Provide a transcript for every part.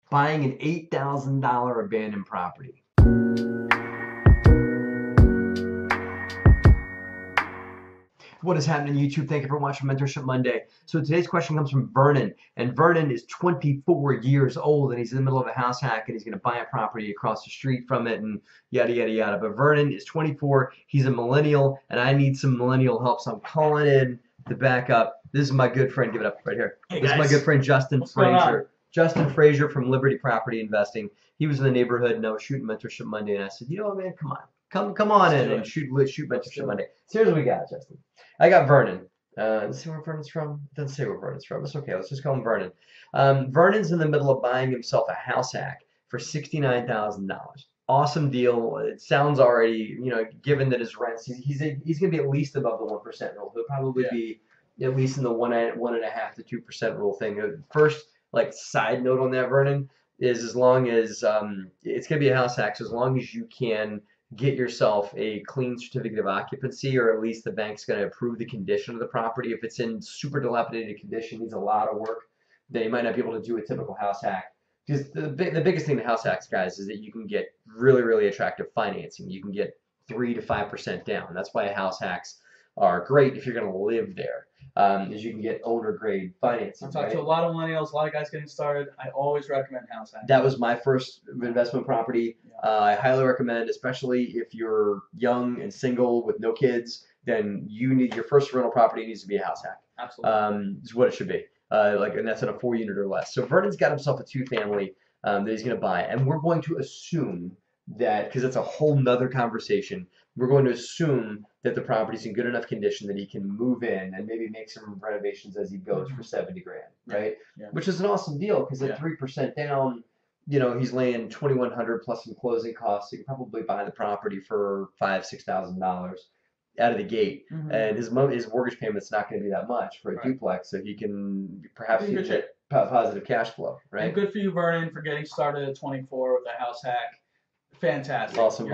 buying an $8,000 abandoned property. What is happening, YouTube? Thank you for watching Mentorship Monday. So today's question comes from Vernon, and Vernon is 24 years old, and he's in the middle of a house hack, and he's going to buy a property across the street from it, and yada, yada, yada. But Vernon is 24. He's a millennial, and I need some millennial help, so I'm calling in to back up. This is my good friend. Give it up right here. Hey, this guys. is my good friend, Justin What's going on? Fraser. Justin Fraser from Liberty Property Investing. He was in the neighborhood, and I was shooting Mentorship Monday, and I said, you know what, man, come on. Come on in and shoot Mentorship Monday. So here's what we got, Justin. I got Vernon. Let's see where Vernon's from. It doesn't say where Vernon's from. It's okay. Let's just call him Vernon. Vernon's in the middle of buying himself a house hack for $69,000. Awesome deal. It sounds already, given that his rents, he's going to be at least above the 1% rule. He'll probably be at least in the 1.5 to 2% rule thing. First, side note on that, Vernon, is as long as it's going to be a house hack, so as long as you can get yourself a clean certificate of occupancy, or at least the bank's going to approve the condition of the property. If it's in super dilapidated condition, needs a lot of work, then you might not be able to do a typical house hack. Because the biggest thing to house hacks, guys, is that you can get really, really attractive financing. You can get 3 to 5% down. That's why house hacks are great if you're going to live there. Is you can get older grade financing. I've talked to a lot of millennials, a lot of guys getting started. I always recommend house hacks. That was my first investment property. I highly recommend, especially if you're young and single with no kids, then your first rental property needs to be a house hack. Absolutely. Is what it should be. And that's in a 4-unit or less. So Vernon's got himself a 2-family that he's going to buy, and we're going to assume that, because it's a whole nother conversation, we're going to assume that the property's in good enough condition that he can move in and maybe make some renovations as he goes for $70,000, right? Yeah. Which is an awesome deal, because at 3% down, he's laying $2,100 plus some closing costs. So you can probably buy the property for $5,000, $6,000 out of the gate, and his mortgage payment's not going to be that much for a duplex, so he can perhaps get positive cash flow, right? And good for you, Vernon, for getting started at 24 with a house hack. Fantastic. Awesome.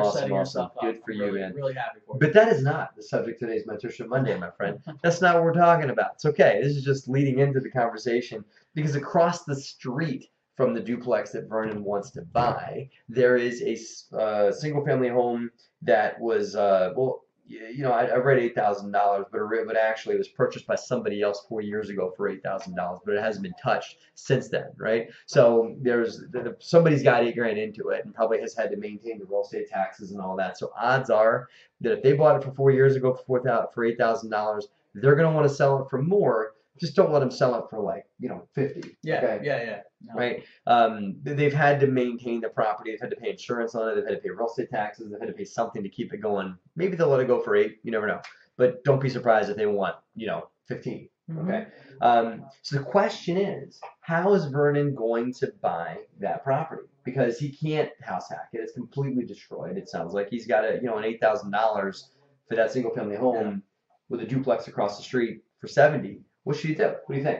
Good for you, man. Really happy for you. But that is not the subject of today's Mentorship Monday, my friend. That's not what we're talking about. It's okay. This is just leading into the conversation, because across the street from the duplex that Vernon wants to buy, there is a single-family home that was, I read $8,000, but actually it was purchased by somebody else 4 years ago for $8,000, but it hasn't been touched since then, right? So somebody's got $8,000 into it and probably has had to maintain the real estate taxes and all that. So odds are that if they bought it for 4 years ago for $8,000, they're going to want to sell it for more. Just don't let them sell it for $50,000. Yeah, okay? yeah. No. Right? They've had to maintain the property. They've had to pay insurance on it. They've had to pay real estate taxes. They've had to pay something to keep it going. Maybe they'll let it go for $8,000. You never know. But don't be surprised if they want, $15,000. Okay. So the question is, how is Vernon going to buy that property? Because he can't house hack it. It's completely destroyed. It sounds like he's got an $8,000 for that single family home with a duplex across the street for $70,000. What should he do? What do you think?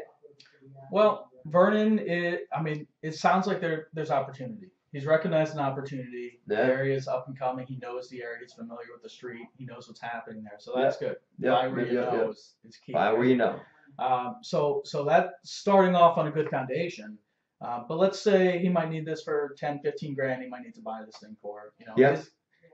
Well, Vernon, it sounds like there's opportunity. He's recognized an opportunity. The area is up and coming. He knows the area. He's familiar with the street. He knows what's happening there. So that's good. Buy where you know is key. Buy where you know. So that's starting off on a good foundation. But let's say he might need this for $10,000-$15,000. He might need to buy this thing for.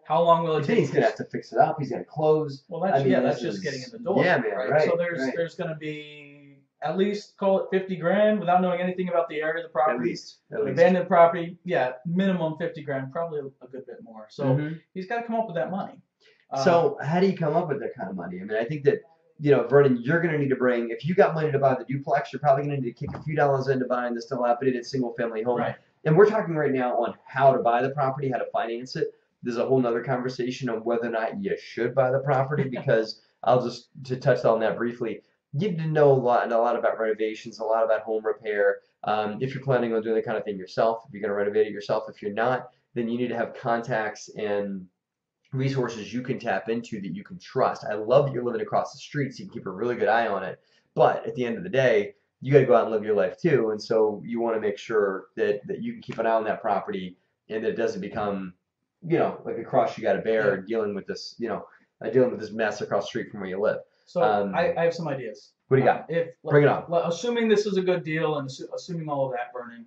How long will it take? He's gonna have to fix it up. He's gonna close. Well, that's just getting in the door. Yeah, man. Right. So there's gonna be at least, call it $50,000 without knowing anything about the area of the property. At least. Abandoned property, minimum $50,000, probably a good bit more. So he's got to come up with that money. So how do you come up with that kind of money? I think that Vernon, you're going to need to bring, if you got money to buy the duplex, you're probably going to need to kick a few dollars into buying this dilapidated single family home. Right. And we're talking right now on how to buy the property, how to finance it. There's a whole nother conversation on whether or not you should buy the property, because to touch on that briefly, you need to know a lot about renovations, a lot about home repair. If you're planning on doing the kind of thing yourself, if you're going to renovate it yourself, if you're not, then you need to have contacts and resources you can tap into that you can trust. I love that you're living across the street, so you can keep a really good eye on it. But at the end of the day, you got to go out and live your life too. And so you want to make sure that you can keep an eye on that property and that it doesn't become, like a cross you got to bear dealing with this, dealing with this mess across the street from where you live. So I have some ideas. What do you got? Bring it on. Assuming this is a good deal and assuming all of that, Vernon,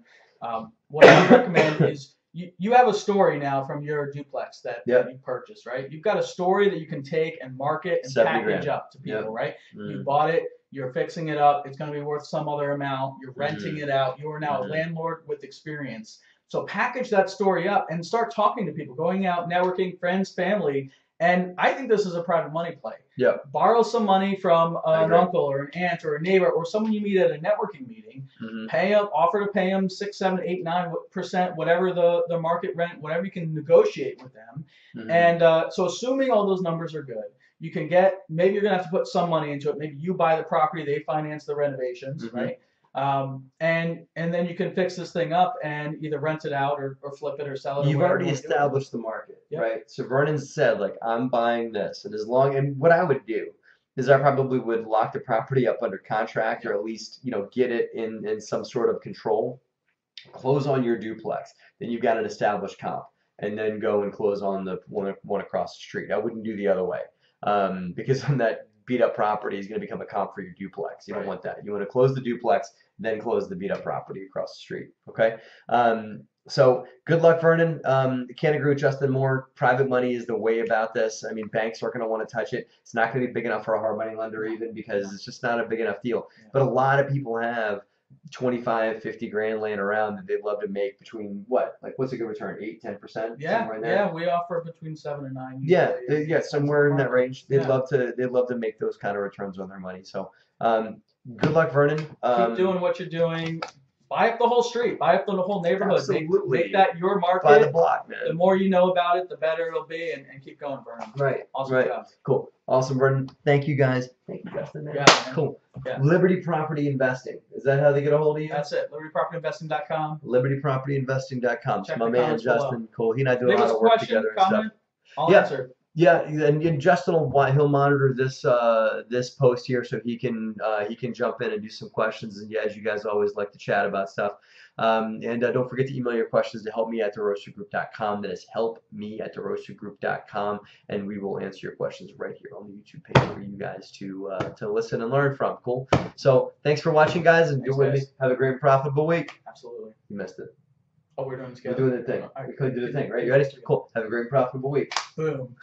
What I would recommend is you have a story now from your duplex that you purchased, right? You've got a story that you can take and market and package up to people, right? You bought it, you're fixing it up, it's going to be worth some other amount, you're renting it out, you are now a landlord with experience. So package that story up and start talking to people, going out, networking, friends, family. And I think this is a private money play. Yeah. Borrow some money from an uncle or an aunt or a neighbor or someone you meet at a networking meeting. Pay them, offer to pay them 6, 7, 8, 9%, whatever the market rent, whatever you can negotiate with them. And so assuming all those numbers are good, you can maybe you're gonna have to put some money into it. Maybe you buy the property, they finance the renovations, right? And then you can fix this thing up and either rent it out or flip it or sell it. You've already established the market, right? So Vernon said, like, I'm buying this, and what I would do is I probably would lock the property up under contract, or at least get it in some sort of control. Close on your duplex, then you've got an established comp, and then go and close on the one across the street. I wouldn't do the other way, because then that beat up property is going to become a comp for your duplex. You don't want that. You want to close the duplex, then close the beat up property across the street. Okay. So good luck, Vernon. Can't agree with Justin more. Private money is the way about this. I mean, banks aren't going to want to touch it. It's not going to be big enough for a hard money lender even, because it's just not a big enough deal. But a lot of people have 25, 50 grand laying around that they'd love to make between what's a good return? 8, 10%? Yeah, we offer between 7 and 9. Yeah, somewhere in that range. They'd love to make those kind of returns on their money. So good luck, Vernon. Keep doing what you're doing. Buy up the whole street. Buy up the whole neighborhood. Absolutely. Make that your market. Buy the block, man. The more you know about it, the better it'll be, and keep going, Vernon. Right. Awesome job. Cool. Awesome, Vernon. Thank you, guys. Thank you, Justin. Man. Yeah, man. Cool. Yeah. Liberty Property Investing. Is that how they get a hold of you? That's it. LibertyPropertyInvesting.com. LibertyPropertyInvesting.com. Check my the man comments Justin. below. Cool. He and I do a lot of work together and stuff. I'll answer. Yeah, and Justin he'll monitor this post here, so he can jump in and do some questions. And as you guys always like to chat about stuff. And don't forget to email your questions to helpme@DeRosaGroup.com. That is helpme@DeRosaGroup.com, and we will answer your questions right here on the YouTube page for you guys to listen and learn from. Cool. So thanks for watching, guys, and do with me. Have a great, profitable week. Absolutely. You missed it. Oh, we're doing it together. We're doing the thing. We couldn't do the thing, right? You ready? Cool. Have a great, profitable week. Boom.